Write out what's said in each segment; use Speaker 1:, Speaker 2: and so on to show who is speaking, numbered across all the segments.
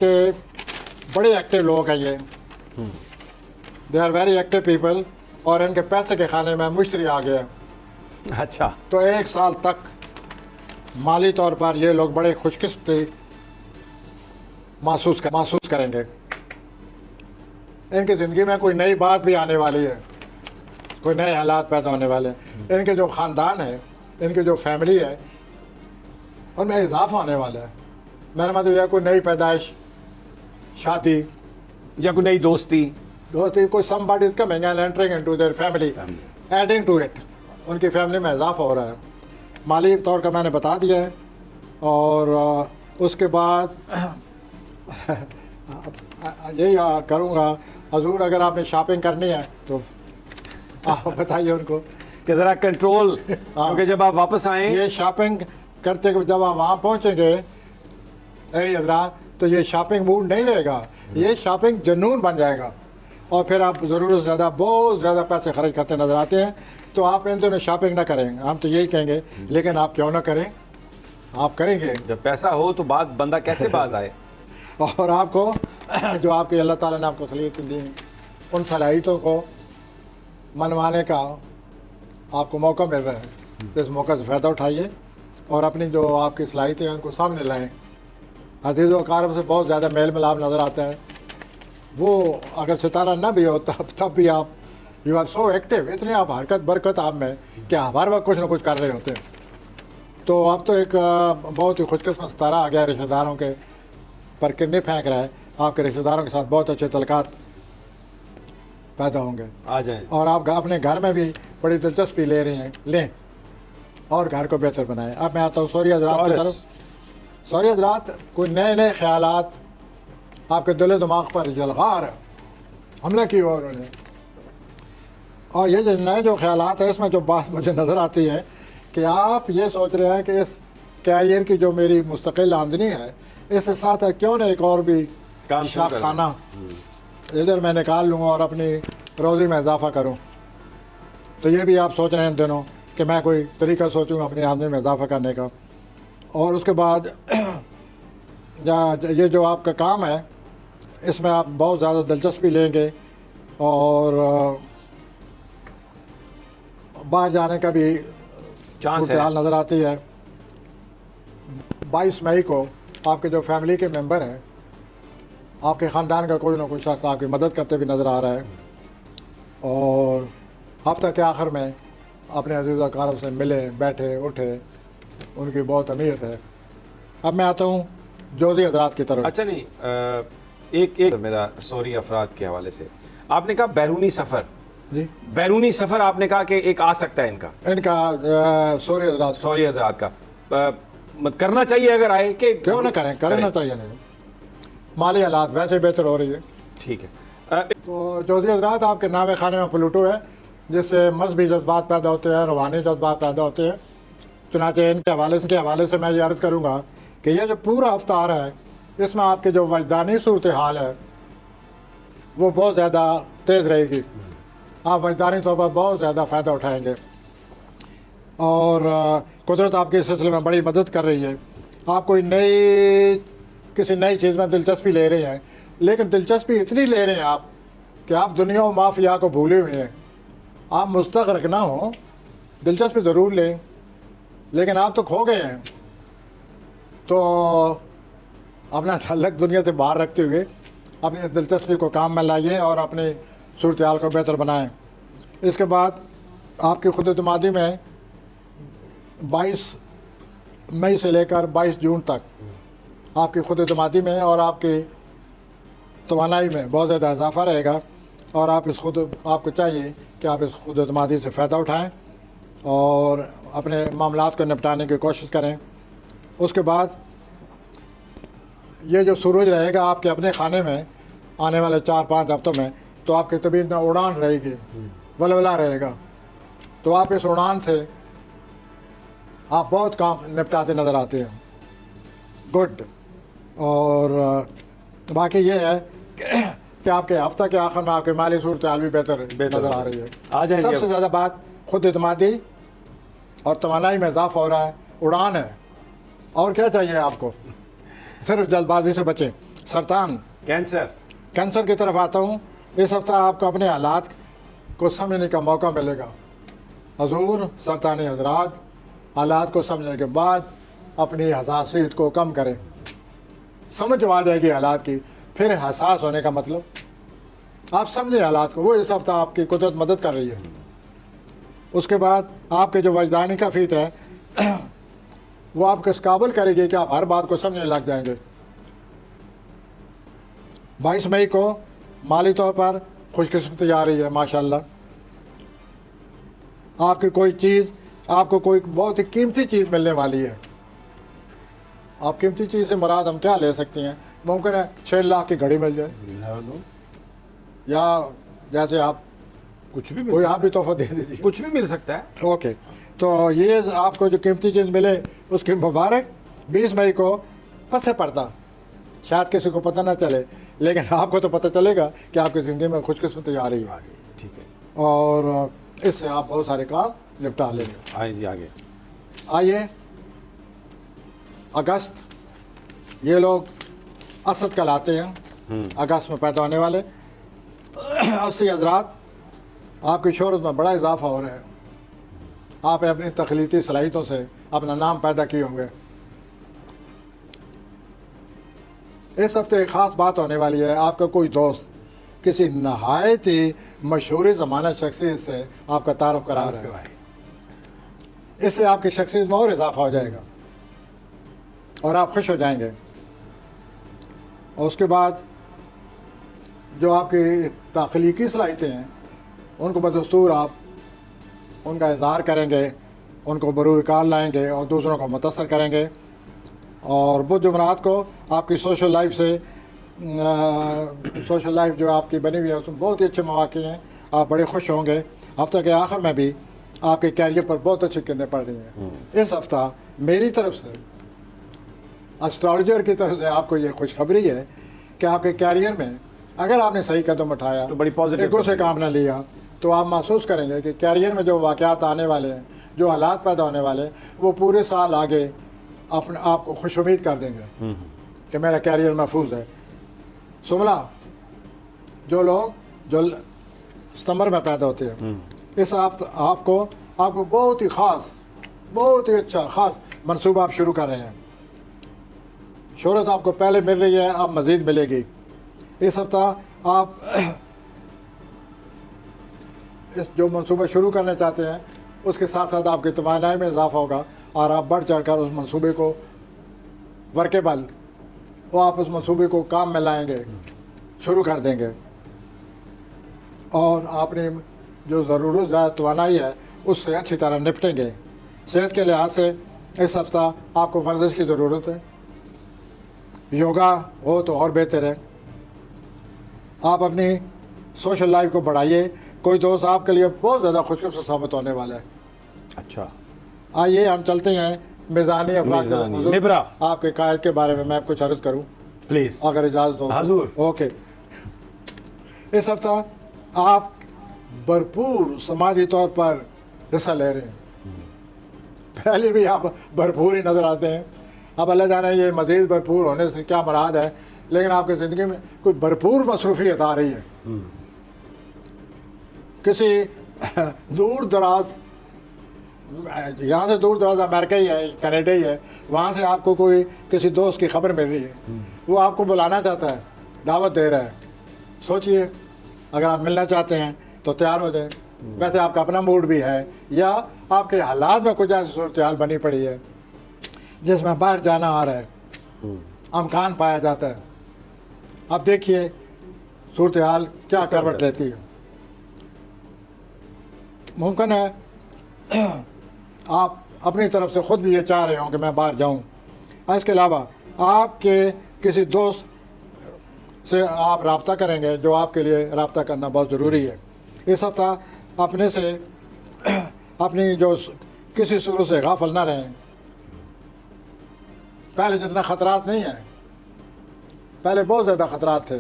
Speaker 1: کہ بڑے ایکٹیو لوگ ہیں یہ، they are very active people, اور ان کے پیسے کے کھانے میں مشتری آ گیا،
Speaker 2: اچھا،
Speaker 1: تو 1 سال تک مالی طور پر یہ لوگ بڑے خوش قسمتی محسوس کریں گے. ان کی زندگی میں کوئی نئی بات بھی آنے والی ہے، کوئی نئے حالات پیدا ہونے والے ہیں. ان کے جو خاندان ہے، ان کی جو فیملی ہے، ان میں اضافہ ہونے والا ہے. میرا مطلب یہ کوئی نئی پیدائش، شادی،
Speaker 2: یا کوئی نئی دوستی.
Speaker 1: کوئی somebody is coming and entering into their family, adding to it. ان کی فیملی میں اضافہ ہو رہا ہے. مالی طور کا میں نے بتا دیا ہے. اور اس کے بعد یہی کروں گا، حضور اگر آپ نے شاپنگ کرنی ہے تو آپ بتائیے ان کو
Speaker 2: کہ ذرا کنٹرول، کیونکہ جب آپ واپس آئیں
Speaker 1: یہ شاپنگ کرتے ہوئے جب آپ وہاں پہنچیں گے اے حضرات، تو یہ شاپنگ موڈ نہیں رہے گا، یہ شاپنگ جنون بن جائے گا. اور پھر آپ ضرورت سے زیادہ بہت زیادہ پیسے خرچ کرتے نظر آتے ہیں. تو آپ ان دنوں شاپنگ نہ کریں، ہم تو یہی کہیں گے، لیکن آپ کیوں نہ کریں، آپ کریں گے.
Speaker 2: جب پیسہ ہو تو بندہ کیسے باز آئے.
Speaker 1: اور آپ کو جو آپ کے اللہ تعالیٰ نے آپ کو صلاحیتیں دی، ان صلاحیتوں کو منوانے کا آپ کو موقع مل رہا ہے. اس موقع سے فائدہ اٹھائیے اور اپنی جو آپ کی صلاحیتیں ہیں ان کو سامنے لائیں. عزیز و اقارب سے بہت زیادہ میل ملاپ نظر آتا ہے. وہ اگر ستارہ نہ بھی ہو تب بھی آپ یو آر سو ایکٹیو، اتنی آپ حرکت برکت آپ میں کہ ہر وقت کچھ نہ کچھ کر رہے ہوتے ہیں. تو اب تو ایک بہت ہی خوش قسمت ستارہ آ گیا رشتہ داروں کے پر کننے پھینک رہا ہے. آپ کے رشتہ داروں کے ساتھ بہت اچھے تعلقات پیدا ہوں گے.
Speaker 2: آ جائیں.
Speaker 1: اور آپ اپنے گھر میں بھی بڑی دلچسپی لیں اور گھر کو بہتر بنائیں. اب میں آتا ہوں سوری حضرات کی طرف. سوری حضرات، کوئی نئے خیالات آپ کے دل و دماغ پر جلغار حملہ کی ہوا انہوں نے. اور یہ جو نئے جو خیالات ہیں، اس میں جو بات مجھے نظر آتی ہے کہ آپ یہ سوچ رہے ہیں کہ اس کیریئر کی جو میری مستقل آمدنی ہے، اس کے ساتھ کیوں نہ ایک اور بھی شاخسانہ ادھر میں نکال لوں اور اپنی روزی میں اضافہ کروں. تو یہ بھی آپ سوچ رہے ہیں ان دنوں کہ میں کوئی طریقہ سوچوں اپنی آمدنی میں اضافہ کرنے کا. اور اس کے بعد یہ جو آپ کا کام ہے، اس میں آپ بہت زیادہ دلچسپی لیں گے اور باہر جانے کا بھی صورتحال نظر آتی ہے. 22 مئی کو آپ کے جو فیملی کے ممبر ہیں، آپ کے خاندان کا کوئی نہ کوئی شخص آپ کی مدد کرتے بھی نظر آ رہا ہے. اور ہفتہ کے آخر میں اپنے عزیز و اقارب سے ملے، بیٹھے اٹھے، ان کی بہت اہمیت ہے. اب میں آتا ہوں جوزی حضرات کی طرف.
Speaker 2: اچھا، نہیں، ایک میرا سوری افراد کے حوالے سے آپ نے کہا بیرونی سفر.
Speaker 1: جی،
Speaker 2: بیرونی سفر آپ نے کہا کہ ایک آ سکتا ہے
Speaker 1: ان کا سوری حضرات
Speaker 2: کا کرنا چاہیے اگر آئے کہ
Speaker 1: کیوں نہ کرنا چاہیے. نہیں، مالی حالات ویسے بہتر ہو رہی ہے.
Speaker 2: ٹھیک ہے.
Speaker 1: تو جوزی حضرات، آپ کے نام خانے میں پلوٹو ہے، جس سے مذہبی جذبات پیدا ہوتے ہیں، روحانی جذبات پیدا ہوتے ہیں. چنانچہ ان کے حوالے سے میں یہ عرض کروں گا کہ یہ جو پورا ہفتہ آ رہا ہے، اس میں آپ کے جو وجدانی صورتحال ہے وہ بہت زیادہ تیز رہے گی. آپ وجدانی طور پر بہت زیادہ فائدہ اٹھائیں گے اور قدرت آپ کے اس سلسلے میں بڑی مدد کر رہی ہے. آپ کوئی کسی نئی چیز میں دلچسپی لے رہے ہیں، لیکن دلچسپی اتنی لے رہے ہیں آپ کہ آپ دنیا و مافیا کو بھولے ہوئے ہیں. آپ مستغرق نہ ہوں، دلچسپی ضرور لیں، لیکن آپ تو کھو گئے ہیں. تو اپنا تعلق دنیا سے باہر رکھتے ہوئے اپنی دلچسپی کو کام میں لائیے اور اپنی صورتحال کو بہتر بنائیں. اس کے بعد آپ کی خود اعتمادی میں 22 مئی سے لے کر 22 جون تک آپ کی خود اعتمادی میں اور آپ کی توانائی میں بہت زیادہ اضافہ رہے گا. اور آپ کو چاہیے کہ آپ اس خود اعتمادی سے فائدہ اٹھائیں اور اپنے معاملات کو نپٹانے کی کوشش کریں. اس کے بعد یہ جو سورج رہے گا آپ کے اپنے خانے میں آنے والے 4-5 ہفتوں میں، تو آپ کی طبیعت میں اڑان رہے گی، ولولہ رہے گا. تو آپ اس اڑان سے آپ بہت کام نپٹاتے نظر آتے ہیں. گڈ. اور باقی یہ ہے کہ آپ کے ہفتہ کے آخر میں آپ کے مالی صورتحال بھی بہتر نظر آ رہی ہے. سب سے زیادہ بات خود اعتمادی اور توانائی میں اضافہ ہو رہا ہے، اڑان ہے. اور کیا چاہیے آپ کو؟ صرف جلد بازی سے بچیں. सरतान
Speaker 2: कैंसर,
Speaker 1: कैंसर की तरफ आता हूँ। इस हफ्ता आपको अपने हालात को समझने का मौका मिलेगा। हजूर सरतानी हजरात, हालात को समझने के बाद अपनी हसासियत को कम करें। समझ आ जाएगी हालात की, फिर हसास होने का मतलब आप समझे हालात को, वो इस हफ्ता आपकी कुदरत मदद कर रही है। उसके बाद आपके जो वजदानी का फीत है वो आपको इस काबिल करेगी कि आप हर बात को समझने लग जाएंगे। 22 मई को माली तौर पर खुशकिस्मती आ रही है माशाल्लाह। आपकी कोई चीज़, आपको कोई बहुत ही कीमती चीज़ मिलने वाली है। आप कीमती चीज़ से मुराद हम क्या ले सकते हैं? मुमकिन है 6 लाख की घड़ी मिल जाए, या जैसे आप
Speaker 2: कुछ भी मिल
Speaker 1: कोई
Speaker 2: सकता
Speaker 1: आप भी तोहफा दे दीजिए।
Speaker 2: है, कुछ भी मिल सकता है।
Speaker 1: ओके, तो ये आपको जो कीमती चीज़ मिले उसकी मुबारक। 20 मई को पसे पर्दा, शायद किसी को पता ना चले, लेकिन आपको तो पता चलेगा कि आपकी ज़िंदगी में खुशकिस्मती आ रही है,
Speaker 2: ठीक है,
Speaker 1: और इससे आप बहुत सारे काम निपटा लेंगे।
Speaker 2: आइए जी आगे।
Speaker 1: आइए अगस्त, ये लोग असद कहलाते हैं, अगस्त में पैदा होने वाले। 80 हजरात, आपकी शोहरत में बड़ा इजाफा हो रहा है। आप अपनी तख्लीकी सलाहियतों से अपना नाम पैदा किए होंगे। इस हफ्ते एक ख़ास बात होने वाली है। आपका कोई दोस्त किसी नहायत ही मशहूर ज़माना शख्सियत से आपका तारुफ करा रहा है। इससे आपकी शख्सियत में और इजाफा हो जाएगा और आप खुश हो जाएंगे। और उसके बाद जो आपकी तख्लीकी सलाहियतें हैं उनको बदस्तूर आप उनका इज़हार करेंगे, उनको बरूकार लाएंगे और दूसरों को मुतासर करेंगे। और बुध जुमरात को आपकी सोशल लाइफ से सोशल लाइफ जो आपकी बनी हुई है उसमें बहुत ही अच्छे मौके हैं, आप बड़े खुश होंगे। हफ्ते के आखिर में भी आपके कैरियर पर बहुत अच्छी किरणें पड़ रही हैं। इस हफ्ता मेरी तरफ से, एस्ट्रोलॉजर की तरफ से आपको ये खुशखबरी है कि आपके कैरियर में अगर आपने सही कदम उठाया,
Speaker 2: तो बड़ी पॉजिटिव
Speaker 1: ईगो से काम न लिया, तो आप महसूस करेंगे कि कैरियर में जो वाक़यात आने वाले हैं, जो हालात पैदा होने वाले हैं, वो पूरे साल आगे अपने आप को खुश उम्मीद कर देंगे कि मेरा कैरियर महफूज है। सुमला, जो लोग जो सितंबर में पैदा होते हैं, इस हफ्ते आपको बहुत ही ख़ास, बहुत ही अच्छा ख़ास मनसूबा आप शुरू कर रहे हैं। शोहरत आपको पहले मिल रही है, अब मज़ीद मिलेगी। इस हफ्ता आप इस जो मनसूबा शुरू करना चाहते हैं उसके साथ साथ आपकी तमन्नाई में इजाफा होगा और आप बढ़ चढ़ कर उस मनसूबे को वर्केबल, वो आप उस मनसूबे को काम में लाएंगे, शुरू कर देंगे। और आपने जो ज़रूरत ज़्यादा तवानाई है उससे अच्छी तरह निपटेंगे। सेहत के लिहाज से इस हफ्ता आपको वर्जिश की ज़रूरत है, योगा हो तो और बेहतर है। आप अपनी सोशल लाइफ को बढ़ाइए। कोई दोस्त आपके लिए बहुत ज़्यादा खुशकिस्मत साबित होने वाला है।
Speaker 2: अच्छा,
Speaker 1: आइए हम चलते हैं मिज़ानी अफराद से।
Speaker 2: मिज़ानी, निब्रा।
Speaker 1: आपके कायद के बारे में मैं कुछ अर्ज़ करूं,
Speaker 2: प्लीज।
Speaker 1: अगर इजाज़त हो।
Speaker 2: हुजूर।
Speaker 1: ओके, इस हफ्ता आप भरपूर समाजी तौर पर हिस्सा ले रहे हैं। पहले भी आप भरपूर ही नज़र आते हैं। अब अल्लाह जाने ये मज़ीद भरपूर होने से क्या मुराद है, लेकिन आपकी ज़िंदगी में कोई भरपूर मसरूफियत आ रही है। किसी दूर दराज, यहाँ से दूर दराज अमेरिका ही है, कनाडा ही है, वहाँ से आपको कोई किसी दोस्त की खबर मिल रही है, वो आपको बुलाना चाहता है, दावत दे रहा है। सोचिए, अगर आप मिलना चाहते हैं तो तैयार हो जाए। वैसे आपका अपना मूड भी है या आपके हालात में कुछ ऐसी सूरत हाल बनी पड़ी है जिसमें बाहर जाना आ रहा है, अमकान पाया जाता है। अब देखिए सूरत हाल क्या करवट लेती है। मुमकिन है आप अपनी तरफ से ख़ुद भी ये चाह रहे हो कि मैं बाहर जाऊं। इसके अलावा आपके किसी दोस्त से आप रब्ता करेंगे जो आपके लिए रब्ता करना बहुत ज़रूरी है। इस हफ्ता अपने से अपनी जो किसी सूरत से गाफिल ना रहें। पहले जितना ख़तरात नहीं है, पहले बहुत ज़्यादा ख़तरात थे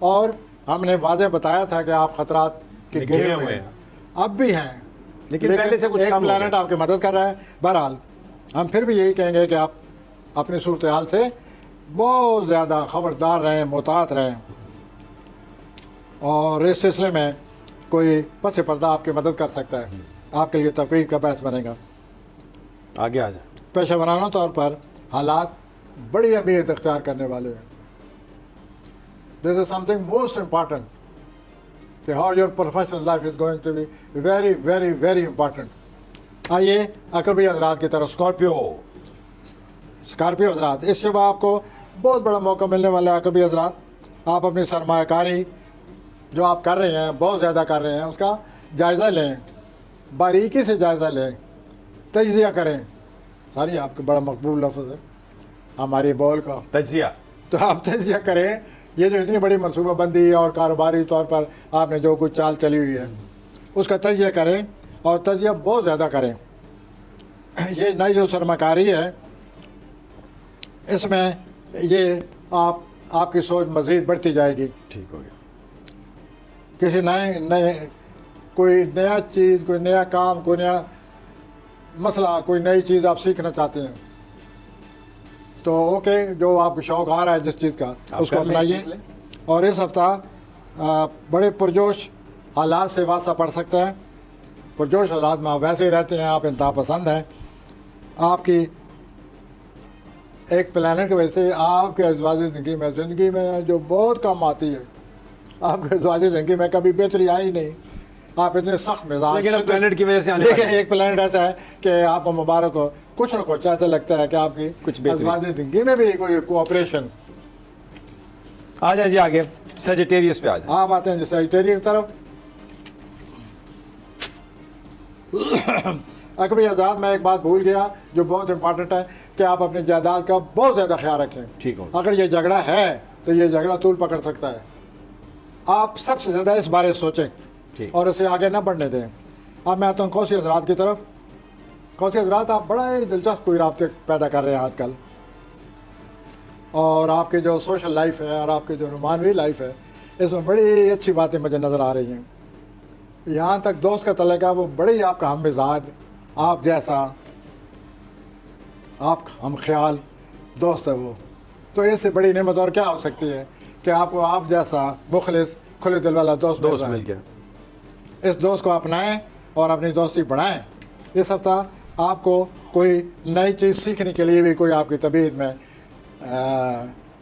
Speaker 1: और हमने वाज़ेह बताया था कि आप ख़तरात के घिरे हुए हैं, अब भी हैं,
Speaker 2: लेकिन पहले से कुछ
Speaker 1: एक
Speaker 2: कम हो
Speaker 1: प्लैनेट
Speaker 2: गया।
Speaker 1: आपकी मदद कर रहा है। बहरहाल हम फिर भी यही कहेंगे कि आप अपनी सूरत हाल से बहुत ज़्यादा खबरदार रहें, मोहतात रहें, और इस सिलसिले में कोई पस पर्दा आपकी मदद कर सकता है, आपके लिए तफरीक का बायस बनेगा।
Speaker 2: आगे आ जाए।
Speaker 1: पेशा वराना तौर पर हालात बड़ी अहमियत इख्तियार करने वाले हैं। This is something most important कि how your professional life is going to be very very very important. आइए अकरबी हजरात की तरफ। स्कॉर्पियो हजरात, इस शब आपको बहुत बड़ा मौका मिलने वाला है। अकरबी हजरात, आप अपनी सरमायाकारी जो आप कर रहे हैं, बहुत ज़्यादा कर रहे हैं, उसका जायज़ा लें, बारीकी से जायज़ा लें, तजिया करें। सारी आपके बड़ा मकबूल लफ्ज़ है हमारी बॉल का,
Speaker 2: तजिया।
Speaker 1: तो आप तजिया करें। ये जो इतनी बड़ी मनसूबाबंदी और कारोबारी तौर पर आपने जो कुछ चाल चली हुई है, उसका तजिया करें, और तजिया बहुत ज़्यादा करें। ये नई जो सरमाकारी है, इसमें ये आपकी सोच मज़ीद बढ़ती जाएगी।
Speaker 2: ठीक हो गया।
Speaker 1: किसी नए कोई नया चीज़, कोई नया काम, कोई नया मसला, कोई नई चीज़ आप सीखना चाहते हैं, तो ओके, जो आपको शौक़ आ रहा है जिस चीज़ का, उसको अपनाइए। और इस हफ्ता बड़े पुरजोश हालात से वास्ता पड़ सकता है। पुरजोश हालात में आप वैसे ही रहते हैं, आप इंतहा पसंद हैं। आपकी एक प्लानट की वजह से आपके अज़वाजी ज़िंदगी में जो बहुत कम आती है, आपके अज़वाजी ज़िंदगी में कभी बेहतरी आई नहीं। आप इतने सख्त मिजाज,
Speaker 2: लेकिन प्लेनेट की वजह से आने
Speaker 1: लेकिन एक प्लेनेट ऐसा है कि आपको मुबारक हो, कुछ न कुछ ऐसा लगता है कि आपकी
Speaker 2: कुछ बेहतरी,
Speaker 1: अज़वाजी ज़िंदगी में भी कोई कोऑपरेशन।
Speaker 2: आ जाए जी आगे, सजिटेरियस पे आ जाए।
Speaker 1: आप आते हैं जो सजिटेरियस की तरफ। अकबरी आज़ाद, मैं एक बात भूल गया जो बहुत इंपॉर्टेंट है कि आप अपनी जायदाद का बहुत ज़्यादा ख्याल रखें।
Speaker 2: ठीक हो।
Speaker 1: अगर ये झगड़ा है तो ये झगड़ा तूल पकड़ सकता है। आप सबसे ज़्यादा इस बारे सोचें और उसे आगे ना बढ़ने दें। अब मैं आता हूँ कौसी हजरात की तरफ। कौसी हजरात, आप बड़ा ही दिलचस्प कोई राब्ते पैदा कर रहे हैं आजकल, और आपकी जो सोशल लाइफ है और आपकी जो रुमानवी लाइफ है, इसमें बड़ी अच्छी बातें मुझे नज़र आ रही हैं। यहाँ तक दोस्त का तलका, वो बड़ी आपका हम मिजाज, आप जैसा, आप हम ख्याल दोस्त है वो, तो इससे बड़ी नेमत और क्या हो सकती है कि आपको आप जैसा मुखलिस खुले दिल वाला दोस्त
Speaker 2: मिल गया।
Speaker 1: इस दोस्त को अपनाएं और अपनी दोस्ती बढ़ाएं। इस हफ्ता आपको कोई नई चीज़ सीखने के लिए भी कोई आपकी तबीयत में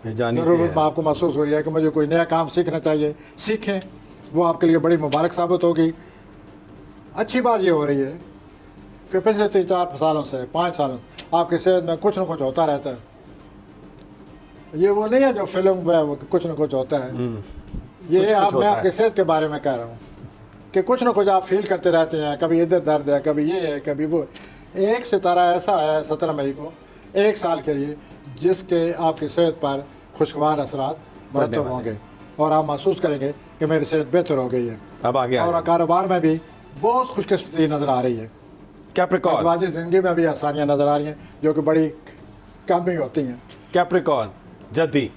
Speaker 1: ज़रूरत आपको महसूस हो रही है कि मुझे कोई नया काम सीखना चाहिए, सीखें। वो आपके लिए बड़ी मुबारक साबित होगी। अच्छी बात ये हो रही है कि पिछले 3-4 सालों से, 5 सालों से आपकी सेहत में कुछ न कुछ होता रहता है। ये वो नहीं है जो फिल्म में कुछ न कुछ होता है, ये मैं आपकी सेहत के बारे में कह रहा हूँ कि कुछ न कुछ आप फील करते रहते हैं। कभी इधर दर्द है, कभी ये है, कभी वो। एक सितारा ऐसा है 17 मई को, 1 साल के लिए, जिसके आपकी सेहत पर खुशगवार असरात मरतब होंगे और आप महसूस करेंगे कि मेरी सेहत बेहतर हो गई है।
Speaker 2: अब आगे
Speaker 1: और कारोबार में भी बहुत खुशकिस्मती नज़र आ रही है।
Speaker 2: कैप्रिकॉर्न,
Speaker 1: ज़िंदगी में भी आसानियाँ नज़र आ रही हैं जो कि बड़ी कम ही होती हैं।
Speaker 2: कैप्रिकॉर्न जद्दी,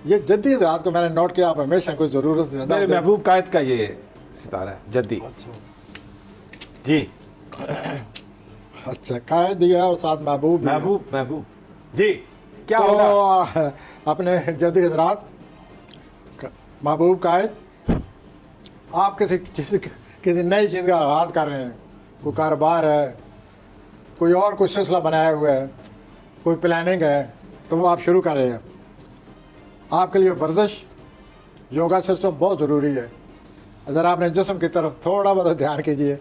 Speaker 1: ये जद्दी ज़ात को मैंने नोट किया, आप हमेशा कोई ज़रूरत ज़्यादा।
Speaker 2: मेरे महबूब कायद का ये सितारा है जद्दी।
Speaker 1: अच्छा
Speaker 2: जी,
Speaker 1: अच्छा, कायद दिया और साथ महबूब
Speaker 2: जी, क्या
Speaker 1: तो
Speaker 2: होगा?
Speaker 1: अपने जद्दी हजरात, महबूब कायद, आप किसी नई चीज़ का आगाज़ कर रहे हैं, कोई कारोबार है, कोई और कोई सिलसिला बनाया हुआ है, कोई प्लानिंग है, तो वो आप शुरू कर रहे हैं। आपके लिए वर्जिश, योगा सिस्टम बहुत ज़रूरी है। अगर आपने जिस्म की तरफ थोड़ा बहुत ध्यान कीजिए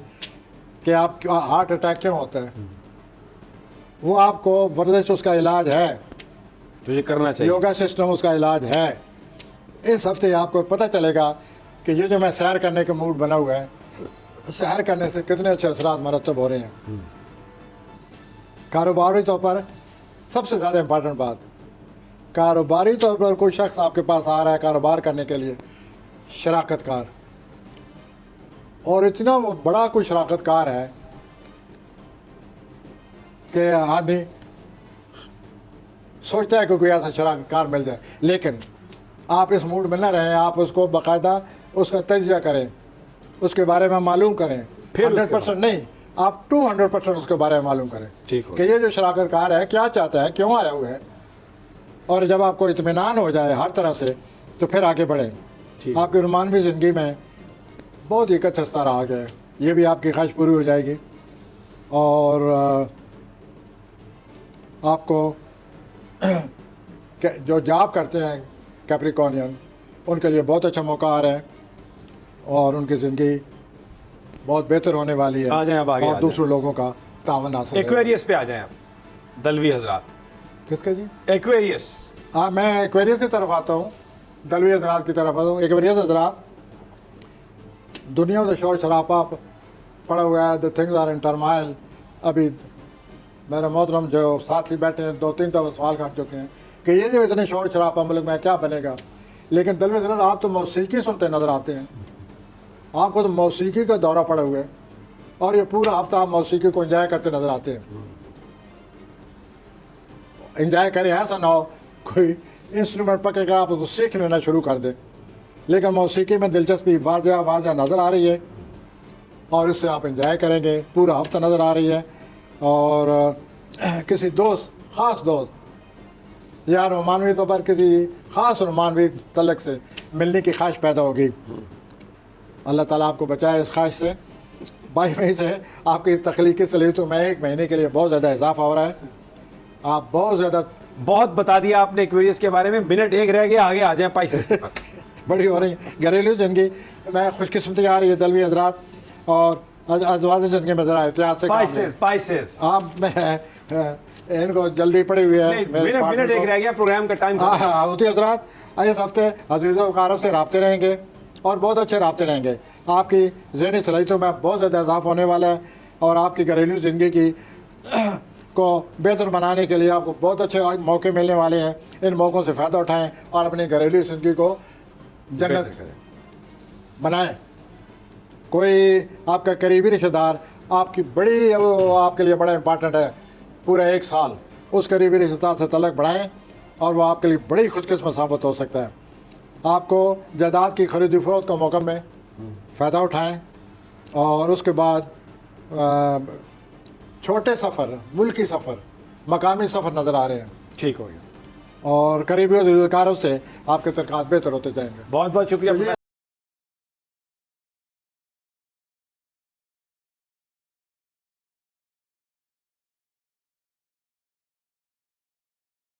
Speaker 1: कि आप हार्ट अटैक क्यों होता है, वो आपको वर्जिश उसका इलाज है,
Speaker 2: तो ये करना चाहिए।
Speaker 1: योगा सिस्टम उसका इलाज है। इस हफ्ते आपको पता चलेगा कि ये जो मैं सैर करने के मूड बना हुआ है, सैर करने से कितने अच्छे असरात मरतब हो रहे हैं। कारोबारी तौर पर सबसे ज़्यादा इम्पॉर्टेंट बात, कारोबारी तौर पर कोई शख्स आपके पास आ रहा है कारोबार करने के लिए, शराकतकार, और इतना वो बड़ा कोई शराकतकार है कि आदमी सोचता है कि कोई ऐसा शराकतकार मिल जाए, लेकिन आप इस मूड में न रहें। आप उसको बाकायदा उसका तजिया करें, उसके बारे में मालूम करें। 100% नहीं, आप 200% उसके बारे में मालूम करें कि ये जो शराकतकार है क्या चाहता है, क्यों आया हुआ है, اور جب آپ کو اطمینان ہو جائے ہر طرح سے تو پھر آگے بڑھیں.
Speaker 2: ٹھیک.
Speaker 1: آپ کی رومانوی زندگی میں بہت ہی کچھ ستارہ آ گیا ہے, یہ بھی آپ کی خواہش پوری ہو جائے گی. اور آپ کو جو جاب کرتے ہیں کیپریکونین, ان کے لیے بہت اچھا موقع آ رہا ہے اور ان کی زندگی بہت بہتر ہونے والی ہے.
Speaker 2: آ جائیں اب آگے,
Speaker 1: اور دوسرے لوگوں کا تعاون حاصل ہے.
Speaker 2: ایکویریس پہ آ جائیں آپ دلوی حضرات.
Speaker 1: کس کا جی؟
Speaker 2: ایکویریس.
Speaker 1: ہاں, میں ایکویریس کی طرف آتا ہوں, دلوی حضرات کی طرف آتا ہوں. ایکویریس حضرات دنیا سے شور شرابہ پڑا ہوا ہے, the things are in turmoil. ابھی میرے محترم جو ساتھی بیٹھے ہیں 2-3 دفعہ سوال کر چکے ہیں کہ یہ جو اتنے شور شرابہ ملک میں کیا بنے گا. لیکن دلوی حضرات آپ تو موسیقی سنتے نظر آتے ہیں, آپ کو تو موسیقی کا دورہ پڑے ہوئے اور یہ پورا ہفتہ آپ موسیقی کو انجوائے کرتے نظر آتے ہیں. انجوائے کریں, ایسا نہ ہو کوئی انسٹرومنٹ پکڑ کر آپ اس کو سیکھ لینا شروع کر دیں. لیکن موسیقی میں دلچسپی واضح نظر آ رہی ہے اور اس سے آپ انجوائے کریں گے. پورا ہفتہ نظر آ رہی ہے. اور کسی دوست, خاص دوست یا رومانوی طور پر کسی خاص رومانوی تعلق سے ملنے کی خواہش پیدا ہوگی. اللہ تعالیٰ آپ کو بچائے اس خواہش سے. 22 مئی سے آپ کی تخلیقی صلاحیتوں میں 1 مہینے کے لیے بہت زیادہ اضافہ ہو رہا ہے. آپ بہت زیادہ
Speaker 2: بہت بتا دیا آپ نے ایکویریس کے بارے میں. منٹ 1 رہ گیا, آگے آ جائیں پائسس کے پر.
Speaker 1: بڑی ہو رہی گھریلو زندگی میں خوش قسمتی آ رہی ہے دلوی حضرات. اور ازواج زندگی میں ذرا احتیاط سے
Speaker 2: پائسس
Speaker 1: آپ میں ان کو جلدی پڑی ہوئی ہے.
Speaker 2: منٹ 1 رہ گیا, پروگرام کا ٹائم.
Speaker 1: ہاں ہوتی حضرات, اس ہفتے عزیز و اقارب سے رابطے رہیں گے اور بہت اچھے رابطے رہیں گے. آپ کی ذہنی صلاحیتوں میں بہت زیادہ اضافہ ہونے والا ہے اور آپ کی گھریلو زندگی کی کو بہتر بنانے کے لیے آپ کو بہت اچھے موقع ملنے والے ہیں. ان موقعوں سے فائدہ اٹھائیں اور اپنی گھریلو زندگی کو جنت بنائیں. کوئی آپ کا قریبی رشتہ دار آپ کی بڑی, وہ آپ کے لیے بڑا امپارٹنٹ ہے, پورا 1 سال اس قریبی رشتہ دار سے تعلق بڑھائیں اور وہ آپ کے لیے بڑی خوش قسمت ثابت ہو سکتا ہے. آپ کو جائیداد کی خرید و فروخت کا موقع میں فائدہ اٹھائیں. اور اس کے بعد چھوٹے سفر, ملکی سفر, مقامی سفر نظر آ رہے ہیں.
Speaker 2: ٹھیک ہو گیا.
Speaker 1: اور قریبی کاروں سے آپ کے ترکات بہتر ہوتے جائیں گے.
Speaker 2: بہت بہت شکریہ.